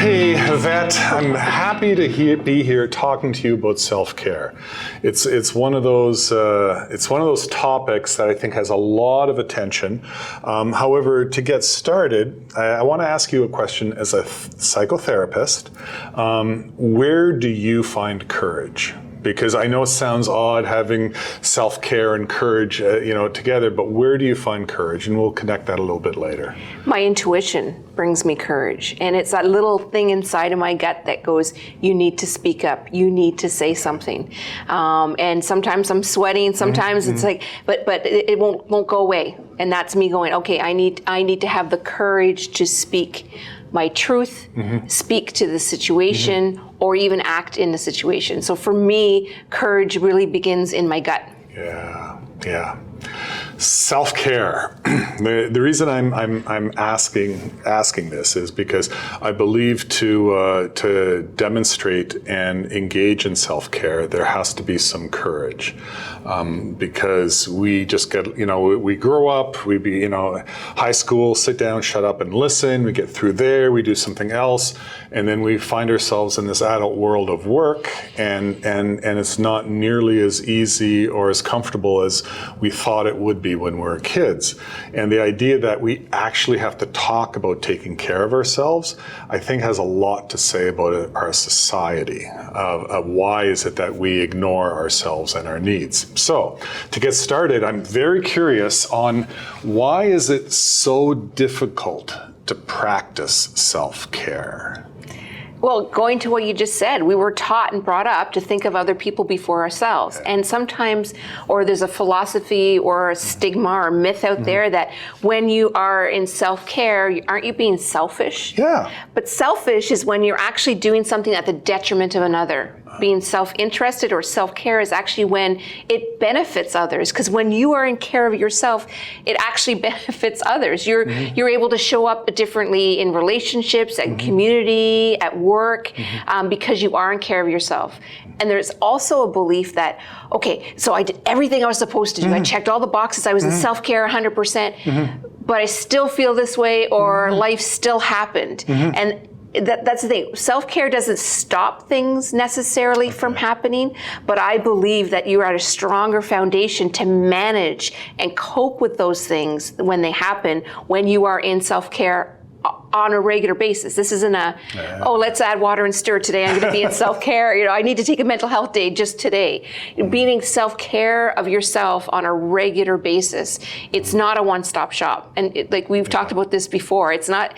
Hey, Yvette, I'm happy to be here talking to you about self-care. It's one of those topics that I think has a lot of attention. However, to get started, I want to ask you a question as a psychotherapist. Where do you find courage? Because I know it sounds odd having self-care and courage, together, but where do you find courage? And we'll connect that a little bit later. My intuition brings me courage. And it's that little thing inside of my gut that goes, you need to speak up. You need to say something. And sometimes I'm sweating. Sometimes it's like, but it won't go away. And that's me going, okay, I need to have the courage to speak my truth, speak to the situation, or even act in the situation. So for me, courage really begins in my gut. Yeah. Self-care. The reason I'm asking this is because I believe to demonstrate and engage in self-care, there has to be some courage, because we just get, we grow up, we be, high school, sit down, shut up and listen. We get through there, we do something else, and then we find ourselves in this adult world of work, and it's not nearly as easy or as comfortable as we thought it would be when we were kids. And the idea that we actually have to talk about taking care of ourselves, I think has a lot to say about our society, of why is it that we ignore ourselves and our needs. So, to get started, I'm very curious on why is it so difficult to practice self-care? Well, going to what you just said, we were taught and brought up to think of other people before ourselves. And sometimes, or there's a philosophy or a stigma or myth out there that when you are in self-care, aren't you being selfish? Yeah. But selfish is when you're actually doing something at the detriment of another. Being self-interested or self-care is actually when it benefits others. Because when you are in care of yourself, it actually benefits others. You're able to show up differently in relationships, at community, at work, because you are in care of yourself. And there's also a belief that, okay, so I did everything I was supposed to do. I checked all the boxes. I was in self-care 100%, but I still feel this way, or life still happened. And that's the thing. Self-care doesn't stop things necessarily from happening, but I believe that you are at a stronger foundation to manage and cope with those things when they happen, when you are in self-care on a regular basis. This isn't let's add water and stir today. I'm going to be in self-care. I need to take a mental health day just today. Being in self-care of yourself on a regular basis, it's not a one-stop shop. And we've talked about this before. It's not...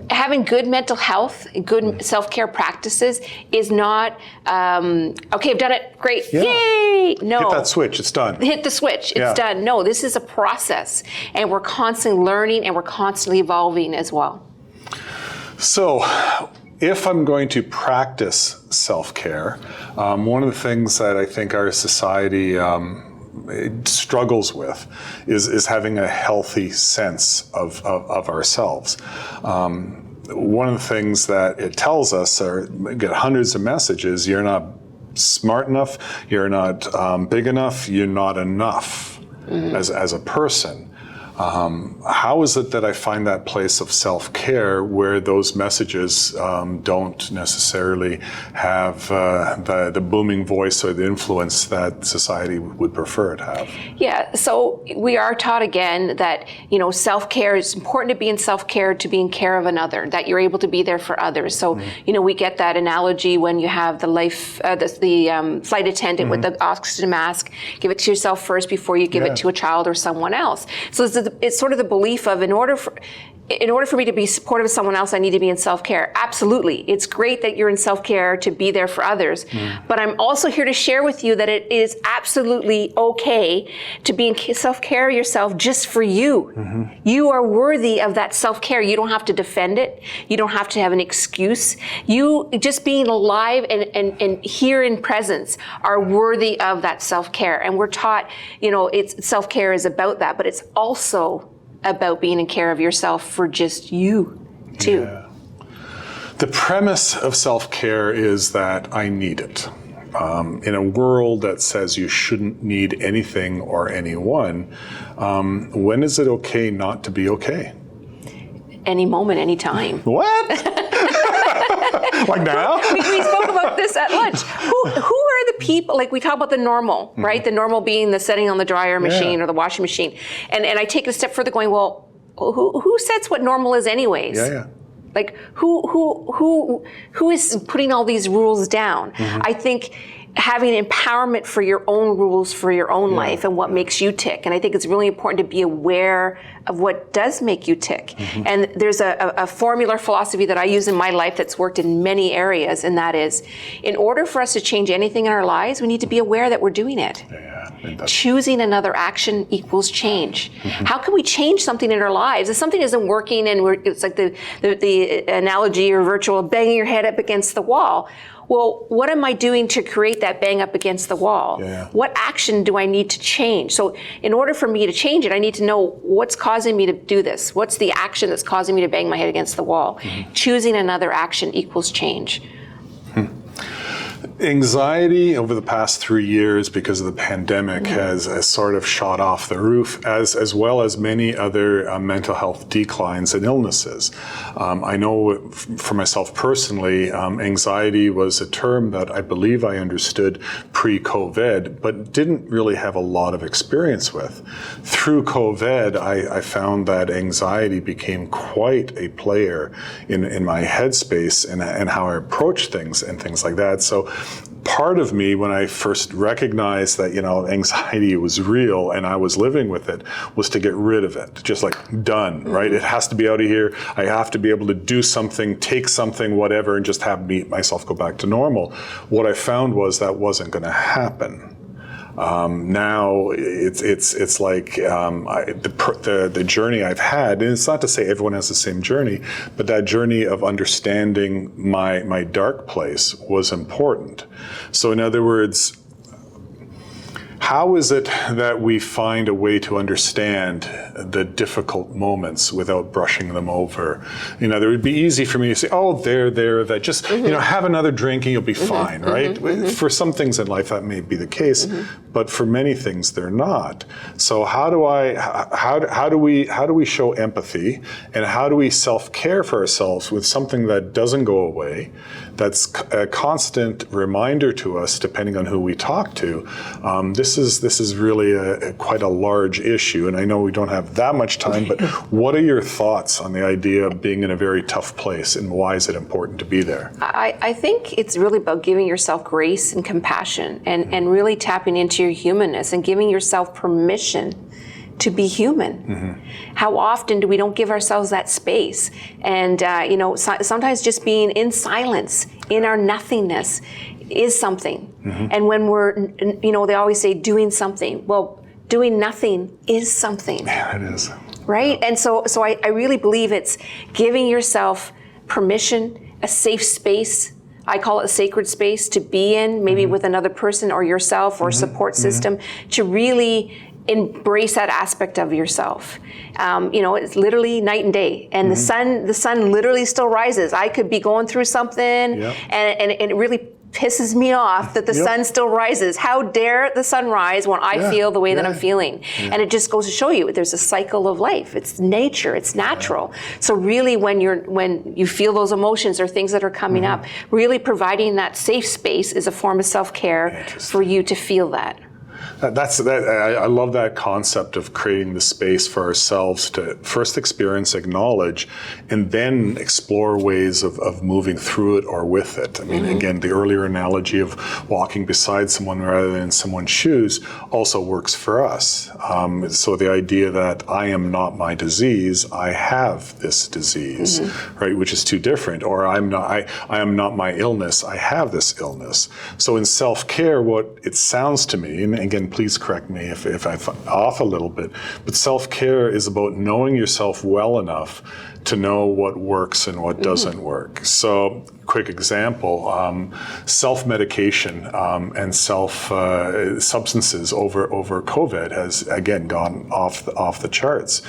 Having good mental health, good self-care practices is not, okay, I've done it, great, yay! No. Hit that switch, it's done. Hit the switch, it's done. No, this is a process, and we're constantly learning and we're constantly evolving as well. So, if I'm going to practice self-care, one of the things that I think our society struggles with is having a healthy sense of ourselves. One of the things that it tells us, we get hundreds of messages, you're not smart enough, you're not big enough, you're not enough as a person. How is it that I find that place of self-care where those messages don't necessarily have the booming voice or the influence that society would prefer it to have? Yeah, so we are taught again that, self-care is important to be in self-care, to be in care of another, that you're able to be there for others. So, we get that analogy when you have the flight attendant with the oxygen mask, give it to yourself first before you give it to a child or someone else. So it's sort of the belief of in order for me to be supportive of someone else, I need to be in self-care. Absolutely. It's great that you're in self-care to be there for others. But I'm also here to share with you that it is absolutely okay to be in self-care of yourself just for you. You are worthy of that self-care. You don't have to defend it. You don't have to have an excuse. You just being alive and here in presence are worthy of that self-care. And we're taught, it's self-care is about that, but it's also about being in care of yourself for just you, too. Yeah. The premise of self-care is that I need it. In a world that says you shouldn't need anything or anyone, when is it okay not to be okay? Any moment, any time. What? Like now? we spoke about this at lunch. Who are the people, like we talk about the normal, right? The normal being the setting on the dryer machine or the washing machine. And I take it a step further going, well, who sets what normal is anyways? Yeah. Like who is putting all these rules down? I think having empowerment for your own rules for your own life and what makes you tick. And I think it's really important to be aware of what does make you tick. And there's a formula philosophy that I use in my life that's worked in many areas, and that is, in order for us to change anything in our lives, we need to be aware that we're doing it. Choosing another action equals change. How can we change something in our lives? If something isn't working and it's like the analogy or virtual banging your head up against the wall. Well, what am I doing to create that bang up against the wall? What action do I need to change? So in order for me to change it, I need to know what's causing me to do this. What's the action that's causing me to bang my head against the wall? Choosing another action equals change. Anxiety over the past 3 years because of the pandemic has sort of shot off the roof, as well as many other mental health declines and illnesses. I know for myself personally, anxiety was a term that I believe I understood pre-COVID, but didn't really have a lot of experience with. Through COVID, I found that anxiety became quite a player in my headspace and how I approach things and things like that. So part of me, when I first recognized that, anxiety was real and I was living with it, was to get rid of it. Just like, done, right? It has to be out of here. I have to be able to do something, take something, whatever, and just have myself go back to normal. What I found was that wasn't going to happen. Now it's like the journey I've had, and it's not to say everyone has the same journey, but that journey of understanding my dark place was important. So in other words, how is it that we find a way to understand the difficult moments without brushing them over? It would be easy for me to say, oh, that just, have another drink and you'll be fine, right? For some things in life that may be the case, but for many things they're not. So how do we show empathy, and how do we self-care for ourselves with something that doesn't go away, that's a constant reminder to us, depending on who we talk to? This is really quite a large issue, and I know we don't have that much time, but what are your thoughts on the idea of being in a very tough place, and why is it important to be there? I think it's really about giving yourself grace and compassion, and really tapping into your humanness and giving yourself permission to be human. How often do we don't give ourselves that space? And sometimes just being in silence, in our nothingness, is something. And when we're, they always say doing something. Well, doing nothing is something. Yeah, it is. Right? And so I really believe it's giving yourself permission, a safe space. I call it a sacred space to be in, maybe with another person or yourself or support system, to really embrace that aspect of yourself. It's literally night and day, and the sun literally still rises. I could be going through something, and it really pisses me off that the sun still rises. How dare the sun rise when I feel the way that I'm feeling? And it just goes to show you there's a cycle of life. It's nature, it's natural. So really when you feel those emotions or things that are coming up, really providing that safe space is a form of self-care for you to feel that. I love that concept of creating the space for ourselves to first experience, acknowledge, and then explore ways of moving through it or with it. I mean, again, the earlier analogy of walking beside someone rather than in someone's shoes also works for us. So the idea that I am not my disease, I have this disease, right, which is two different. Or I am not my illness, I have this illness. So in self-care, what it sounds to me, and again, please correct me if I'm off a little bit, but self-care is about knowing yourself well enough to know what works and what doesn't work. So, quick example, self-medication and substances over COVID has again gone off the charts.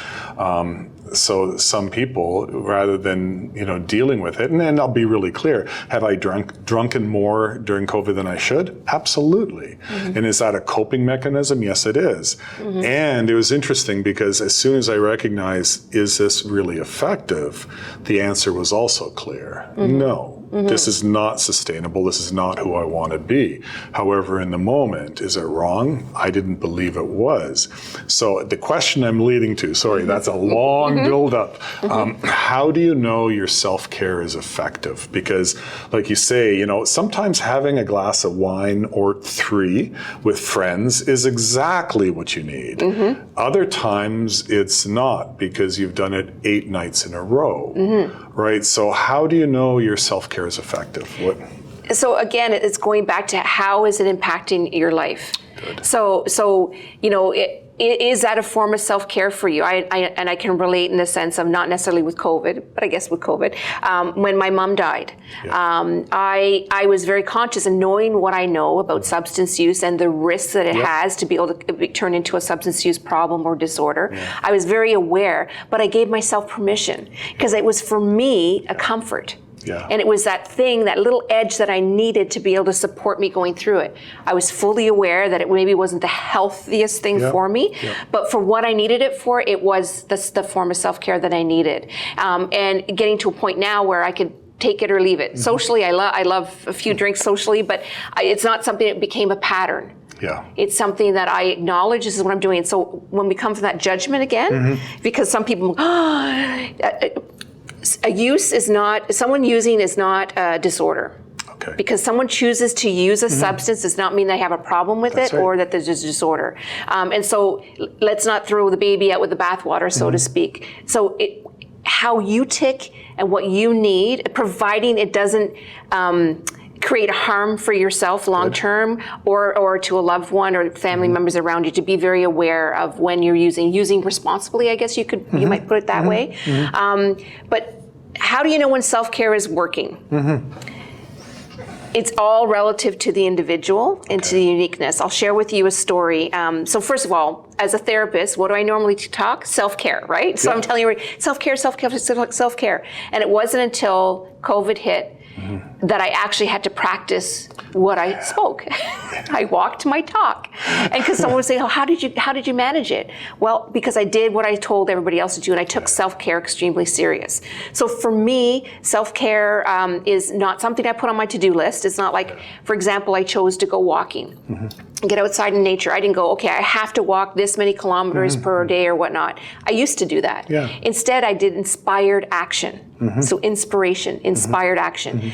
So some people, rather than dealing with it, and I'll be really clear, have I drunken more during COVID than I should? Absolutely. And is that a coping mechanism? Yes, it is. And it was interesting because as soon as I recognized, is this really effective? The answer was also clear, no. This is not sustainable. This is not who I want to be. However, in the moment, is it wrong? I didn't believe it was. So the question I'm leading to, sorry, that's a long build-up. How do you know your self-care is effective? Because, like you say, sometimes having a glass of wine or 3 with friends is exactly what you need. Other times it's not, because you've done it 8 nights in a row, right? So how do you know your self-care is effective? So again, it's going back to how is it impacting your life? Good. So is that a form of self-care for you? And I can relate in the sense of not necessarily with COVID, but I guess with COVID. When my mom died, I was very conscious in knowing what I know about substance use and the risks that it has to be able to turn into a substance use problem or disorder. I was very aware, but I gave myself permission because it was for me a comfort. Yeah. And it was that thing, that little edge that I needed to be able to support me going through it. I was fully aware that it maybe wasn't the healthiest thing for me, but for what I needed it for, it was the form of self-care that I needed. And getting to a point now where I could take it or leave it. Socially, I love a few drinks socially, but it's not something that became a pattern. Yeah. It's something that I acknowledge, this is what I'm doing. And so when we come from that judgment again, because some people, someone using is not a disorder. Okay. Because someone chooses to use a substance does not mean they have a problem with it or that there's a disorder. And so let's not throw the baby out with the bathwater, so to speak. So how you tick and what you need, providing it doesn't create harm for yourself long term or to a loved one or family members around you, to be very aware of when you're using responsibly, I guess you might put it that way. But how do you know when self-care is working? It's all relative to the individual and to the uniqueness. I'll share with you a story. So first of all, as a therapist, what do I normally talk? Self-care, right? So I'm telling you, self-care. And it wasn't until COVID hit that I actually had to practice what I spoke. I walked my talk. And because someone would say, how did you manage it? Well, because I did what I told everybody else to do, and I took self-care extremely serious. So for me, self-care is not something I put on my to-do list. It's not like, for example, I chose to go walking. Get outside in nature. I didn't go, okay, I have to walk this many kilometers per day or whatnot. I used to do that. Instead, I did inspired action. So inspired action.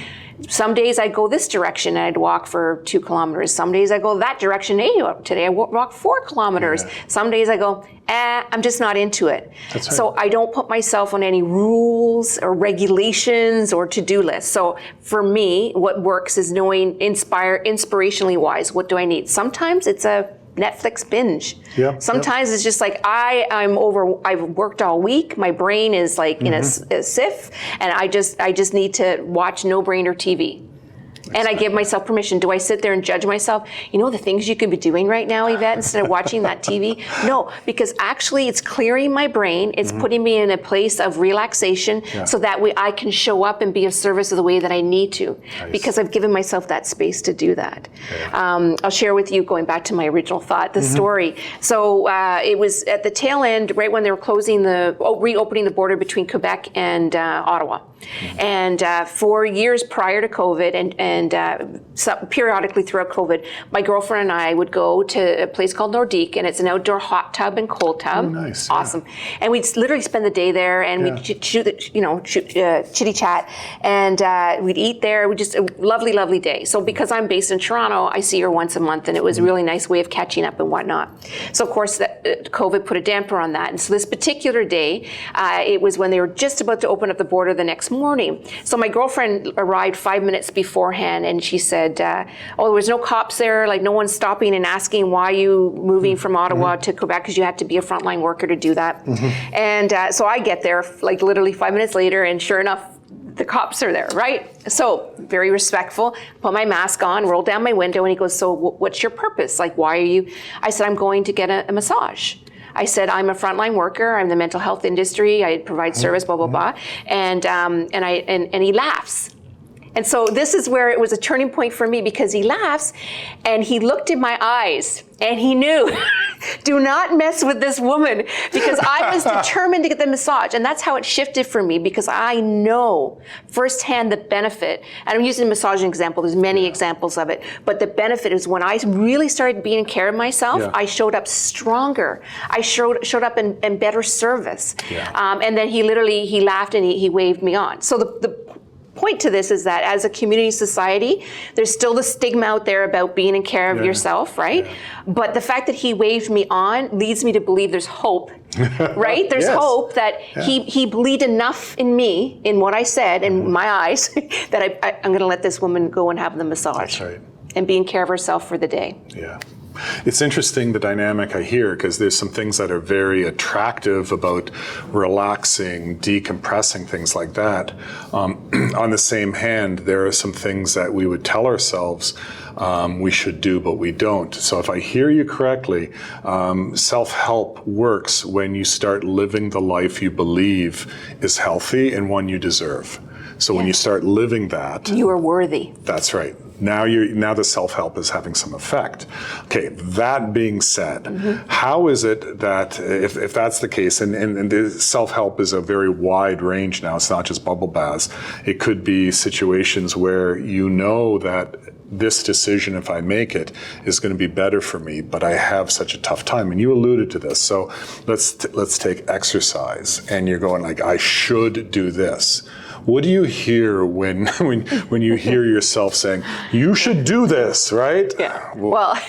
Some days I'd go this direction and I'd walk for 2 kilometers. Some days I go that direction. Hey, today I walk 4 kilometers. Some days I go, I'm just not into it. So I don't put myself on any rules or regulations or to-do lists. So for me, what works is knowing inspirationally wise, what do I need? Sometimes it's a Netflix binge. Sometimes it's just like I've worked all week. My brain is like in a sieve, and I just need to watch no-brainer TV. And I give myself permission. Do I sit there and judge myself? The things you could be doing right now, Yvette, instead of watching that TV? No, because actually it's clearing my brain. It's putting me in a place of relaxation so that way I can show up and be of service of the way that I need to, because I've given myself that space to do that. I'll share with you, going back to my original thought, the story. So it was at the tail end, right when they were reopening the border between Quebec and Ottawa. And for years prior to COVID and periodically throughout COVID, my girlfriend and I would go to a place called Nordique, and it's an outdoor hot tub and cold tub. Oh, nice. Awesome. And we'd literally spend the day there, and we'd chitty chat, and we'd eat there. We just a lovely, lovely day. So because I'm based in Toronto, I see her once a month, and it was a really nice way of catching up and whatnot. So of course, COVID put a damper on that. And so this particular day, it was when they were just about to open up the border the next morning. So my girlfriend arrived 5 minutes beforehand, and she said, there was no cops there, like no one's stopping and asking why you moving from Ottawa to Quebec, because you had to be a frontline worker to do that. And so I get there like literally 5 minutes later, and sure enough, the cops are there, right? So very respectful, put my mask on, roll down my window, and he goes, so what's your purpose? Like, why are you? I said, I'm going to get a massage. I said, I'm a frontline worker. I'm in the mental health industry. I provide service, blah, blah, blah. And he laughs. And so this is where it was a turning point for me, because he laughs and he looked in my eyes and he knew do not mess with this woman, because I was determined to get the massage. And that's how it shifted for me, because I know firsthand the benefit. And I'm using a massage as an example. There's many examples of it. But the benefit is when I really started being care of myself, I showed up stronger. I showed up in better service. And then he laughed and he waved me on. So the point to this is that as a community society, there's still the stigma out there about being in care of yourself, right? But the fact that he waved me on leads me to believe there's hope, right? There's hope that he believed enough in me, in what I said, in my eyes, that I'm going to let this woman go and have the massage. That's right. And be in care of herself for the day. Yeah. It's interesting, the dynamic I hear, because there's some things that are very attractive about relaxing, decompressing, things like that. On the same hand, there are some things that we would tell ourselves we should do, but we don't. So if I hear you correctly, self-help works when you start living the life you believe is healthy and one you deserve. So when you start living that, you are worthy. That's right. Now the self-help is having some effect. Okay, that being said, how is it that, if that's the case, and the self-help is a very wide range now, it's not just bubble baths, it could be situations where you know that this decision, if I make it, is going to be better for me, but I have such a tough time. And you alluded to this. So let's take exercise, and you're going like, I should do this. What do you hear when you hear yourself saying, you should do this, right? Yeah. Well,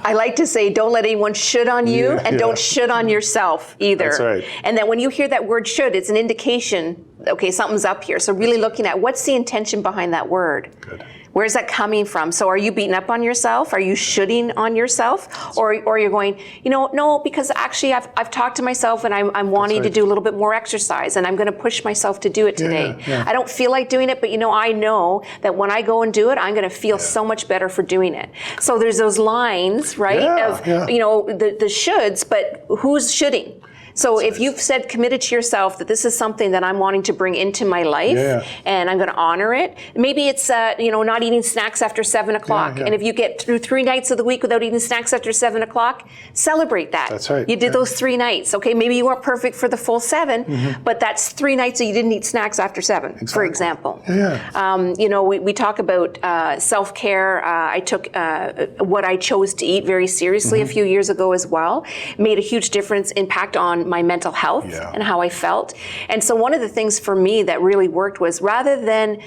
I like to say, don't let anyone should on you, and don't should on yourself either. That's right. And that when you hear that word should, it's an indication, okay, something's up here. So really looking at what's the intention behind that word. Good. Where's that coming from? So are you beating up on yourself? Are you shoulding on yourself? Or you're going, no, because actually I've talked to myself and I'm wanting to do a little bit more exercise, and I'm going to push myself to do it today. I don't feel like doing it, but I know that when I go and do it, I'm going to feel so much better for doing it. So there's those lines, right? The shoulds, but who's shoulding? So if you've said, committed to yourself that this is something that I'm wanting to bring into my life, and I'm going to honor it, maybe it's not eating snacks after 7 o'clock. And if you get through 3 nights of the week without eating snacks after 7 o'clock, celebrate that. That's right. You did those 3 nights. Okay, maybe you weren't perfect for the full 7, but that's 3 nights that you didn't eat snacks after 7, for example. We talk about self-care. I took what I chose to eat very seriously a few years ago as well. Made a huge impact on my mental health and how I felt. And so one of the things for me that really worked was, rather than,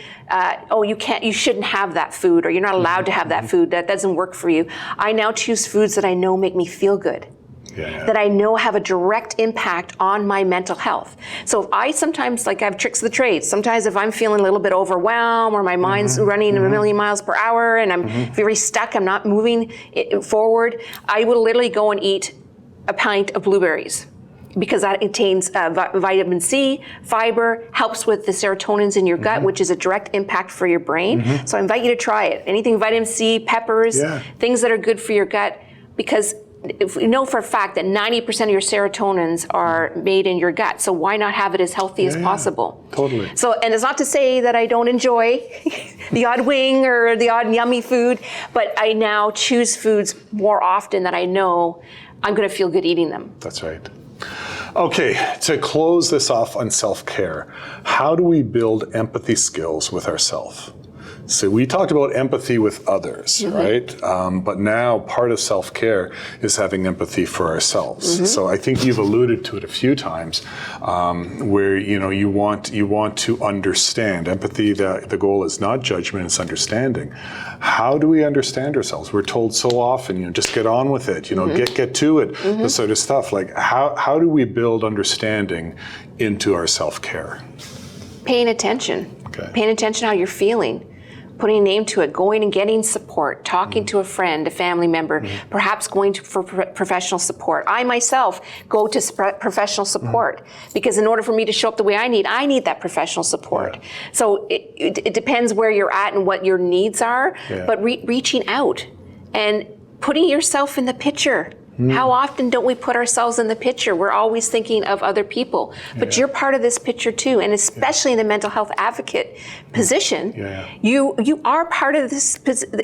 you shouldn't have that food, or you're not allowed to have that food, that doesn't work for you. I now choose foods that I know make me feel good. That I know have a direct impact on my mental health. So if I sometimes, I have tricks of the trade. Sometimes if I'm feeling a little bit overwhelmed, or my mind's running a million miles per hour, and I'm very stuck, I'm not moving forward, I will literally go and eat a pint of blueberries, because that contains vitamin C, fiber, helps with the serotonins in your gut, which is a direct impact for your brain. So I invite you to try it. Anything vitamin C, peppers, things that are good for your gut, because if we know for a fact that 90% of your serotonins are made in your gut, so why not have it as healthy as possible? Totally. So, and it's not to say that I don't enjoy the odd wing or the odd yummy food, but I now choose foods more often that I know I'm going to feel good eating them. That's right. Okay, to close this off on self-care, how do we build empathy skills with ourselves? So we talked about empathy with others, right? But now part of self-care is having empathy for ourselves. So I think you've alluded to it a few times, where you want to understand. Empathy, the goal is not judgment, it's understanding. How do we understand ourselves? We're told so often, just get on with it, get to it, this sort of stuff. Like how do we build understanding into our self-care? Paying attention. Paying attention to how you're feeling. Putting a name to it, going and getting support, talking to a friend, a family member, perhaps going for professional support. I myself go to professional support because in order for me to show up the way I need that professional support. So it depends where you're at and what your needs are, but reaching out and putting yourself in the picture. How often don't we put ourselves in the picture? We're always thinking of other people, but you're part of this picture too, and especially in the mental health advocate position, you are part of this.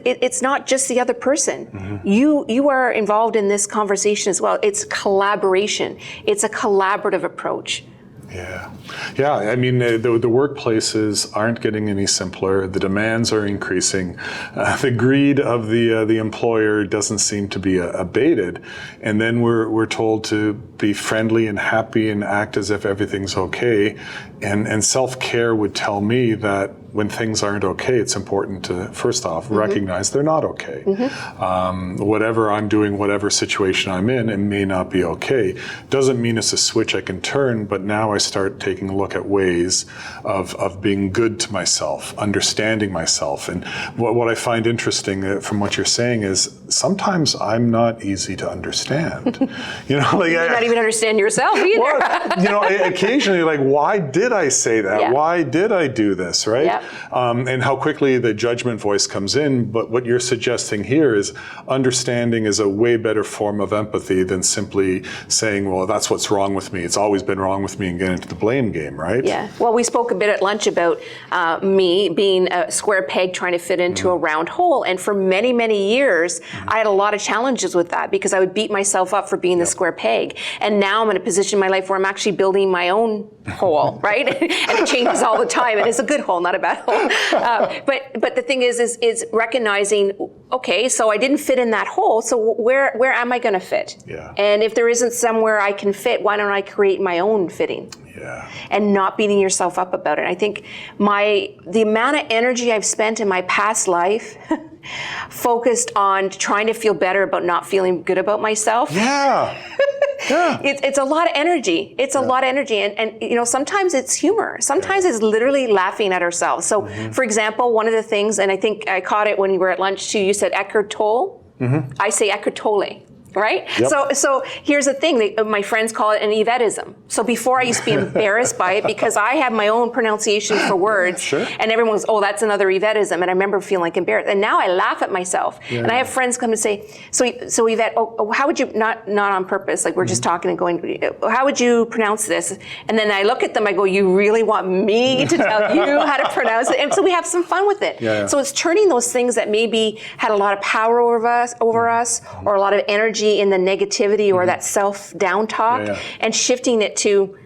It's not just the other person. You are involved in this conversation as well. It's collaboration. It's a collaborative approach. Yeah. I mean, the workplaces aren't getting any simpler. The demands are increasing. The greed of the employer doesn't seem to be abated. And then we're told to be friendly and happy and act as if everything's okay. And self-care would tell me that when things aren't okay, it's important to, first off, recognize they're not okay. Whatever I'm doing, whatever situation I'm in, it may not be okay. Doesn't mean it's a switch I can turn, but now I start taking a look at ways of being good to myself, understanding myself. And what I find interesting from what you're saying is sometimes I'm not easy to understand. You not even understand yourself either. Well, occasionally, like, why did I say that? Yeah. Why did I do this, right? Yep. And how quickly the judgment voice comes in. But what you're suggesting here is understanding is a way better form of empathy than simply saying, well, that's what's wrong with me. It's always been wrong with me, and get into the blame game, right? Yeah. Well, we spoke a bit at lunch about me being a square peg trying to fit into a round hole. And for many, many years, I had a lot of challenges with that because I would beat myself up for being the square peg. And now I'm in a position in my life where I'm actually building my own hole, right? And it changes all the time. And it's a good hole, not a bad hole. But the thing is recognizing, okay, so I didn't fit in that hole. So where am I going to fit? Yeah. And if there isn't somewhere I can fit, why don't I create my own fitting? Yeah. And not beating yourself up about it. I think the amount of energy I've spent in my past life focused on trying to feel better about not feeling good about myself. Yeah. It's a lot of energy. It's a lot of energy. And sometimes it's humor. Sometimes it's literally laughing at ourselves. So for example, one of the things, and I think I caught it when you were at lunch too, you said Eckhart Tolle. I say Eckhart Tolle. Right? Yep. So here's the thing. My friends call it an Yvetteism. So before I used to be embarrassed by it because I have my own pronunciation for words. Sure. And everyone goes, oh, that's another Yvetteism. And I remember feeling like embarrassed. And now I laugh at myself. Yeah. And I have friends come and say, so Yvette, how would you, not on purpose, like we're just talking and going, how would you pronounce this? And then I look at them, I go, you really want me to tell you how to pronounce it? And so we have some fun with it. Yeah. So it's turning those things that maybe had a lot of power over us or a lot of energy in the negativity or that self-down talk and shifting it to,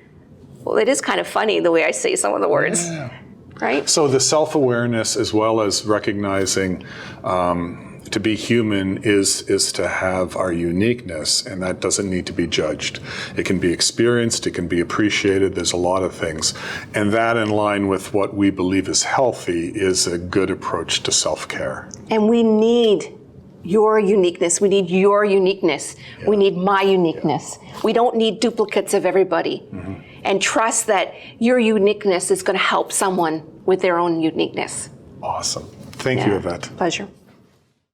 well, it is kind of funny the way I say some of the words, right? So the self-awareness as well as recognizing to be human is to have our uniqueness, and that doesn't need to be judged. It can be experienced, it can be appreciated, there's a lot of things. And that in line with what we believe is healthy is a good approach to self-care. And we need your uniqueness. We need your uniqueness. We need my uniqueness. We don't need duplicates of everybody. And trust that your uniqueness is going to help someone with their own uniqueness. Awesome. Thank you, Yvette. Pleasure.